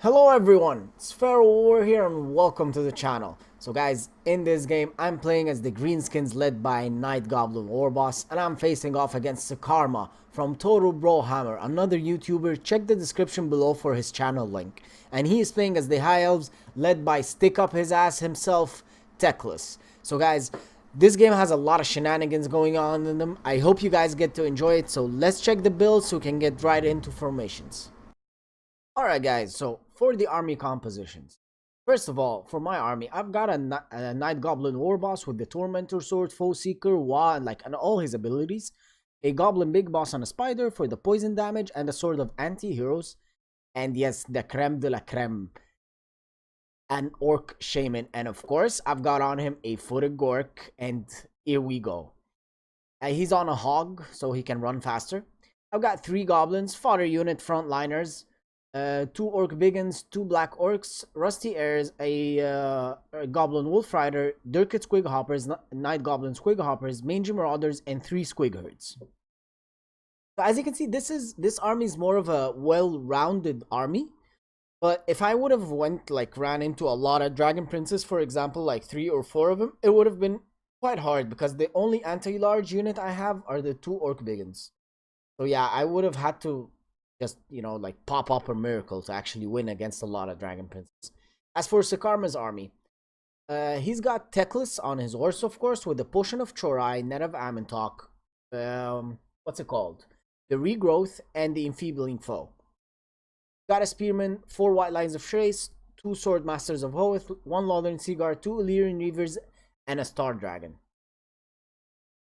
Hello everyone, it's Pharaoh War here and welcome to the channel. So guys, in this game I'm playing as the Greenskins led by Night Goblin Warboss, and I'm facing off against Karma from Total Warhammer, another YouTuber. Check the description below for his channel link. And he is playing as the High Elves led by Stick Up His Ass himself, Teclis. So guys, this game has a lot of shenanigans going on in them. I hope you guys get to enjoy it, so let's check the build so we can get right into formations. Alright guys, so for the army compositions. First of all, for my army, I've got a Night Goblin Warboss with the Tormentor Sword, Foe Seeker, and all his abilities. A Goblin Big Boss on a Spider for the poison damage and a Sword of Anti-Heroes. And yes, the creme de la creme, an Orc Shaman. And of course, I've got on him a Footed Gork, and here we go. He's on a Hog, so he can run faster. I've got 3 Goblins, Fodder Unit Frontliners, 2 Orc Biggins, 2 Black Orcs, Rusty Airs, a Goblin Wolf Rider, Dirkit Squig Hoppers, Night Goblin Squig Hoppers, Mangy Marauders, and 3 Squig Herds. So as you can see, this army is more of a well-rounded army. But if I would have ran into a lot of Dragon Princes, for example, like 3 or 4 of them, it would have been quite hard because the only anti-large unit I have are the 2 Orc Biggins. So yeah, I would have had to just, pop up a miracle to actually win against a lot of Dragon Princes. As for Sakarma's army, he's got Teclis on his horse, of course, with the Potion of Chorai, Net of Amintok, what's it called? The Regrowth, and the Enfeebling Foe. Got a Spearman, 4 White Lines of Trace, 2 Sword Masters of Hoeth, 1 Lothern Seaguard, 2 Illyrian Reavers, and a Star Dragon.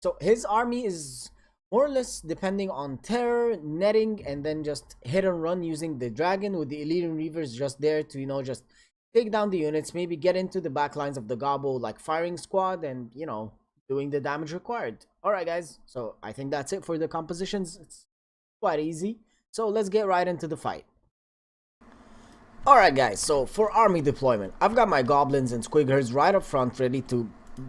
So his army is more or less depending on terror, netting, and then just hit and run using the dragon with the Illyrian Reavers just there to, just take down the units, maybe get into the back lines of the Gobbo like firing squad and, doing the damage required. Alright guys, so I think that's it for the compositions. It's quite easy. So let's get right into the fight. Alright guys, so for army deployment, I've got my goblins and squig herds right up front ready to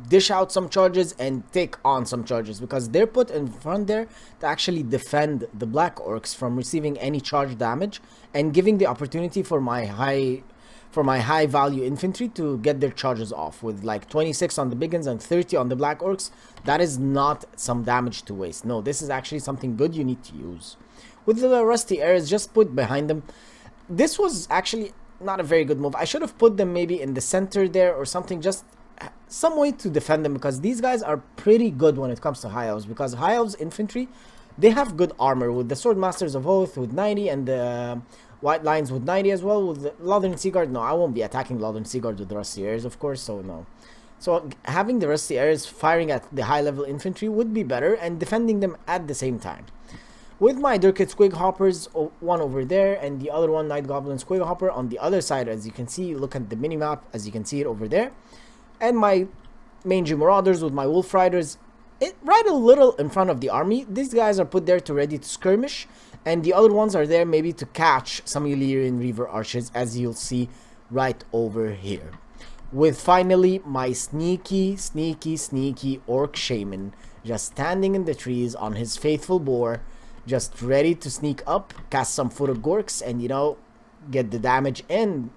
dish out some charges and take on some charges because they're put in front there to actually defend the black orcs from receiving any charge damage and giving the opportunity for my high value infantry to get their charges off with like 26 on the biggins and 30 on the black orcs. That is not some damage to waste. No, this is actually something good you need to use. With the rusty airs just put behind them, this was actually not a very good move. I should have put them maybe in the center there or something, just some way to defend them, because these guys are pretty good when it comes to High Elves, because High Elves infantry, they have good armor with the Sword Masters of Oath with 90 and the White Lines with 90 as well. With the Lothern Seaguard, no, I won't be attacking Lothern Seaguard with the Rusty Airs, of course, so no. So having the Rusty Airs firing at the high level infantry would be better and defending them at the same time. With my Dirkit Squig Hoppers, one over there and the other one Night Goblin Squig Hopper on the other side, as you can see, look at the minimap, as you can see it over there. And my Mangy Marauders with my Wolf Riders right a little in front of the army. These guys are put there to ready to skirmish, and the other ones are there maybe to catch some Illyrian Reaver Archers, as you'll see right over here. With finally my sneaky Orc Shaman just standing in the trees on his faithful boar, just ready to sneak up, cast some Footed Gorks, and get the damage in.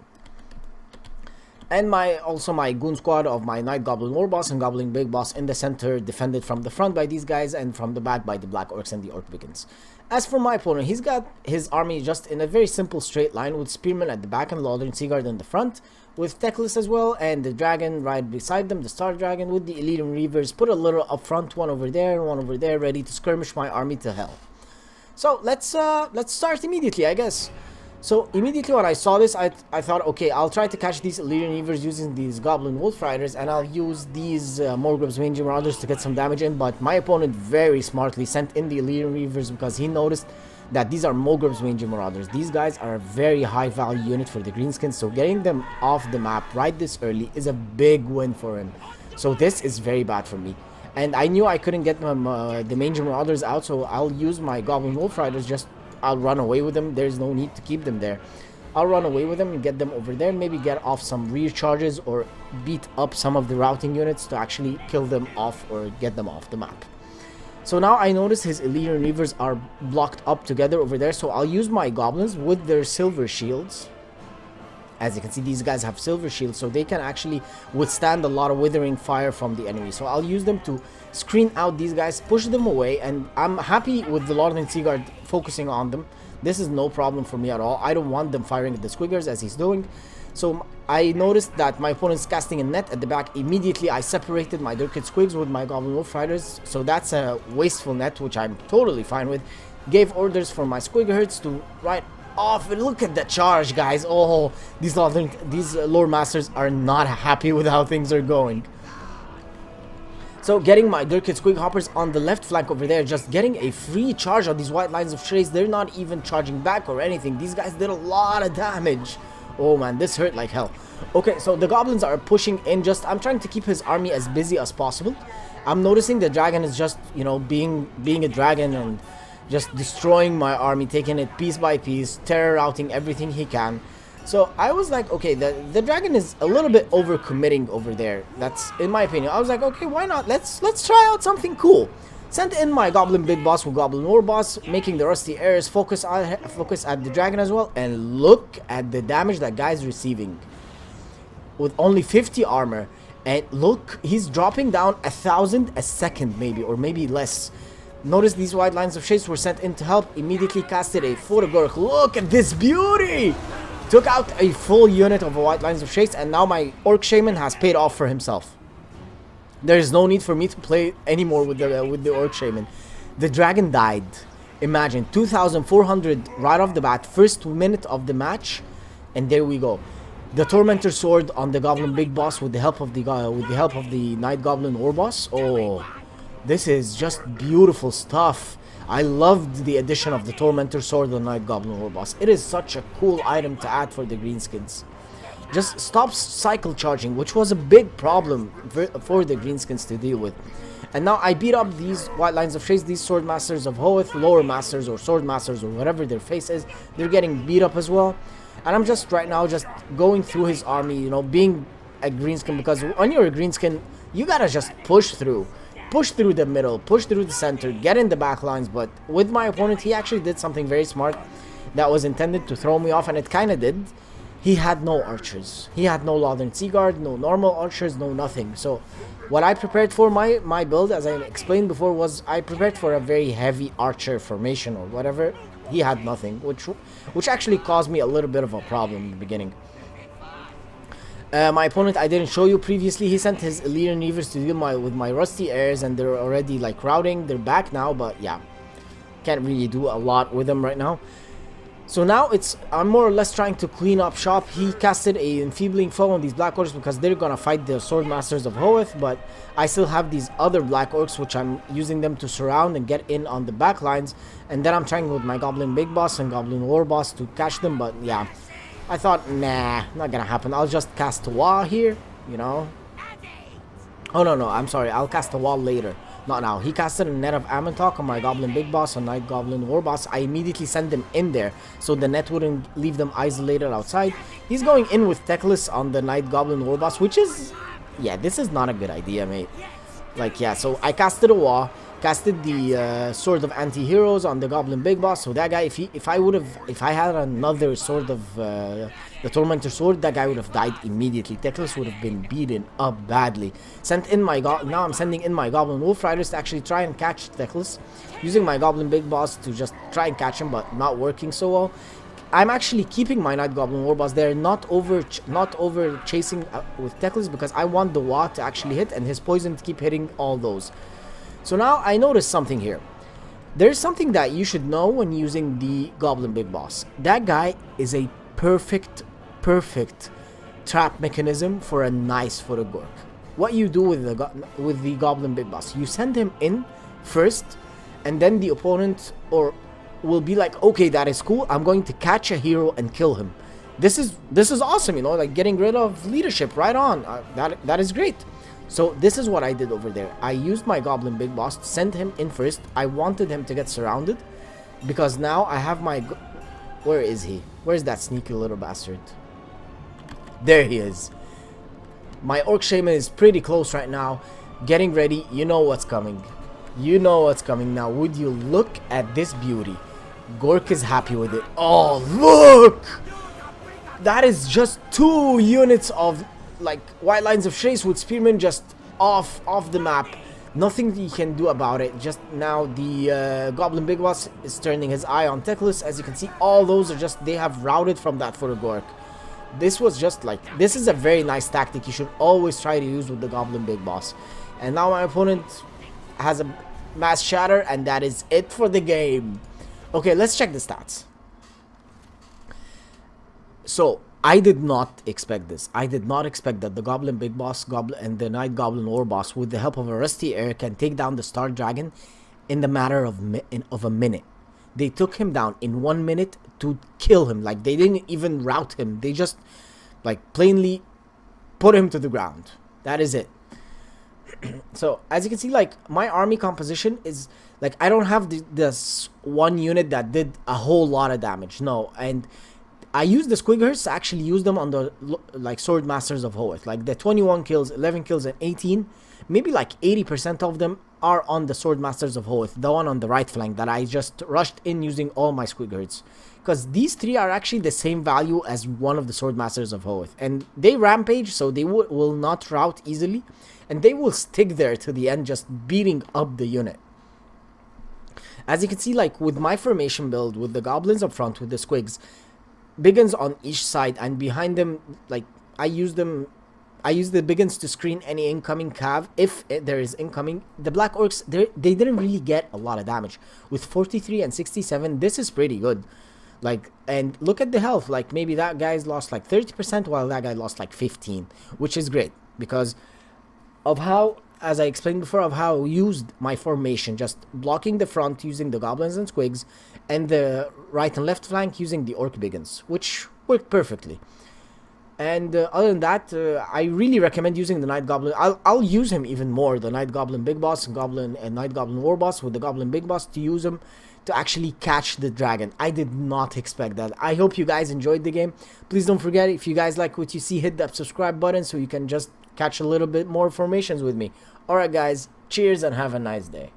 And also my goon squad of my Night Goblin Warboss and Goblin Big Boss in the center, defended from the front by these guys and from the back by the Black Orcs and the Orc Biggins. As for my opponent, he's got his army just in a very simple straight line with Spearman at the back and Lothern Seaguard in the front, with Teclis as well, and the dragon right beside them, the Star Dragon with the Illyrian Reavers put a little up front, one over there, ready to skirmish my army to hell. So let's start immediately, I guess. So immediately when I saw this, I thought, okay, I'll try to catch these Illyrian Reavers using these Goblin Wolf Riders, and I'll use these Morgrim's Mangy Marauders to get some damage in. But my opponent very smartly sent in the Illyrian Reavers because he noticed that these are Morgrim's Mangy Marauders. These guys are a very high value unit for the Greenskins, so getting them off the map right this early is a big win for him. So this is very bad for me. And I knew I couldn't get the Mangy Marauders out, so I'll use my Goblin Wolf Riders. I'll run away with them. There's no need to keep them there. I'll run away with them and get them over there. Maybe get off some rear charges or beat up some of the routing units to actually kill them off or get them off the map. So now I notice his Illyrian Reavers are blocked up together over there. So I'll use my Goblins with their silver shields As you can see, these guys have silver shields, so they can actually withstand a lot of withering fire from the enemy. So I'll use them to screen out these guys, push them away, and I'm happy with the Lord and Seaguard focusing on them. This is no problem for me at all. I don't want them firing at the Squiggers as he's doing. So I noticed that my opponent's casting a net at the back. Immediately I separated my Dirk Squigs with my Goblin Wolf Riders, so that's a wasteful net, which I'm totally fine with. Gave orders for my Squiggerherds to ride off, and look at the charge, guys. Oh, these lore masters are not happy with how things are going. So getting my Dirk Squig Hoppers on the left flank over there, just getting a free charge on these white lines of trace. They're not even charging back or anything. These guys did a lot of damage. Oh man, this hurt like hell. Okay, so the goblins are pushing in. I'm trying to keep his army as busy as possible. I'm noticing the dragon is just, you know, being a dragon and just destroying my army, taking it piece by piece, terror routing everything he can. So I was like, okay, the dragon is a little bit overcommitting over there. That's in my opinion. I was like, okay, why not? Let's try out something cool. Sent in my Goblin Big Boss with Goblin War Boss, making the Rusty Airs focus at the dragon as well. And look at the damage that guy's receiving with only 50 armor. And look, he's dropping down 1,000 a second, maybe, or maybe less. Notice these white lines of shades were sent in to help. Immediately casted a Photogork. Look at this beauty! Took out a full unit of white lines of shades, and now my Orc Shaman has paid off for himself. There is no need for me to play anymore with the Orc Shaman. The dragon died. Imagine 2,400 right off the bat, first minute of the match, and there we go. The Tormentor Sword on the Goblin Big Boss with the help of the Night Goblin War Boss. Oh, this is just beautiful stuff. I loved the addition of the Tormentor Sword on Night Goblin War Boss. It is such a cool item to add for the Greenskins. Just stops cycle charging, which was a big problem for the Greenskins to deal with. And now I beat up these white lines of shades, these Sword Masters of Hoeth, Lower Masters or Sword Masters or whatever their face is. They're getting beat up as well. And I'm just right now just going through his army, you know, being a Greenskin, because when you're a Greenskin, you gotta just push through. Push through the middle, push through the center, get in the back lines. But with my opponent, he actually did something very smart that was intended to throw me off, and it kind of did. He had no archers. He had no Lothern Seaguard, no normal archers, no nothing. So what I prepared for my build, as I explained before, was I prepared for a very heavy archer formation or whatever. He had nothing, which actually caused me a little bit of a problem in the beginning. My opponent, I didn't show you previously, he sent his Illyrian Reavers to deal with my Rusty Airs, and they're already like routing. They're back now, but yeah, can't really do a lot with them right now. So now I'm more or less trying to clean up shop. He casted a Enfeebling Foe on these Black Orcs because they're gonna fight the Sword Masters of Hoeth, but I still have these other Black Orcs which I'm using them to surround and get in on the back lines. And then I'm trying with my Goblin Big Boss and Goblin War Boss to catch them, but yeah, I thought, nah, not gonna happen. I'll just cast a wall here, you know. Oh no, I'm sorry, I'll cast a wall later. Not now. He casted a net of Amontok on my Goblin Big Boss and Night Goblin War Boss. I immediately sent them in there so the net wouldn't leave them isolated outside. He's going in with Teclis on the Night Goblin War Boss, which is, yeah, this is not a good idea, mate. Like, yeah, so I casted a wall, casted the Sword of Anti-Heroes on the Goblin Big Boss. So that guy, if I had another Sword of the Tormentor Sword, that guy would have died immediately. Teclis would have been beaten up badly. Now I'm sending in my Goblin Wolf Riders to actually try and catch Teclis, using my Goblin Big Boss to just try and catch him, but not working so well. I'm actually keeping my Night Goblin War Boss there, not over chasing with Teclis, because I want the Wa to actually hit and his poison to keep hitting all those. So now I noticed something here. There's something that you should know when using the Goblin Big Boss. That guy is a perfect trap mechanism for a nice Photogork. What you do with the Goblin Big Boss, you send him in first, and then the opponent will be like, okay, that is cool, I'm going to catch a hero and kill him. This is awesome, you know, like getting rid of leadership right on. That is great. So this is what I did over there. I used my Goblin Big Boss to send him in first. I wanted him to get surrounded, because now I have my... Where is he? Where's that sneaky little bastard? There he is. My Orc Shaman is pretty close right now, getting ready. You know what's coming. You know what's coming now. Would you look at this beauty? Gork is happy with it. Oh, look! That is just 2 units of like white lines of chase with spearmen just off the map. Nothing he can do about it. Just now the Goblin Big Boss is turning his eye on Teclis. As you can see, all those are just, they have routed from that Photogork. This was just like, this is a very nice tactic you should always try to use with the Goblin Big Boss. And now my opponent has a mass shatter, and that is it for the game. Okay, let's check the stats. So I did not expect this. I did not expect that the Goblin Big Boss and the Night Goblin War Boss, with the help of a Rusty Air, can take down the Star Dragon in the matter of a minute. They took him down in 1 minute to kill him. Like, they didn't even rout him. They just, like, plainly put him to the ground. That is it. So, as you can see, like, my army composition is, like, I don't have this one unit that did a whole lot of damage. No, and I used the Squiggers to actually use them on the, like, Sword Masters of Hoeth. Like, the 21 kills, 11 kills, and 18, maybe like 80% of them are on the Sword Masters of Hoeth, the one on the right flank that I just rushed in using all my Squiggers. Because these 3 are actually the same value as one of the Sword Masters of Hoeth. And they rampage, so they will not rout easily. And they will stick there to the end, just beating up the unit. As you can see, like, with my formation build, with the Goblins up front, with the Squigs, Biggins on each side, and behind them, like, I use the Biggins to screen any incoming cav if there is incoming. The Black Orcs, they didn't really get a lot of damage. With 43 and 67, this is pretty good. Like, and look at the health. Like, maybe that guy's lost like 30%, while that guy lost like 15, which is great because of how, as I explained before, of how I used my formation, just blocking the front using the Goblins and Squigs, and the right and left flank using the Orc Biggins, which worked perfectly. And other than that, I really recommend using the Night Goblin. I'll use him even more, the Night Goblin Big Boss and Night Goblin War Boss, with the Goblin Big Boss, to use him to actually catch the dragon. I did not expect that. I hope you guys enjoyed the game. Please don't forget, if you guys like what you see, hit that subscribe button so you can just catch a little bit more formations with me. Alright guys, cheers and have a nice day.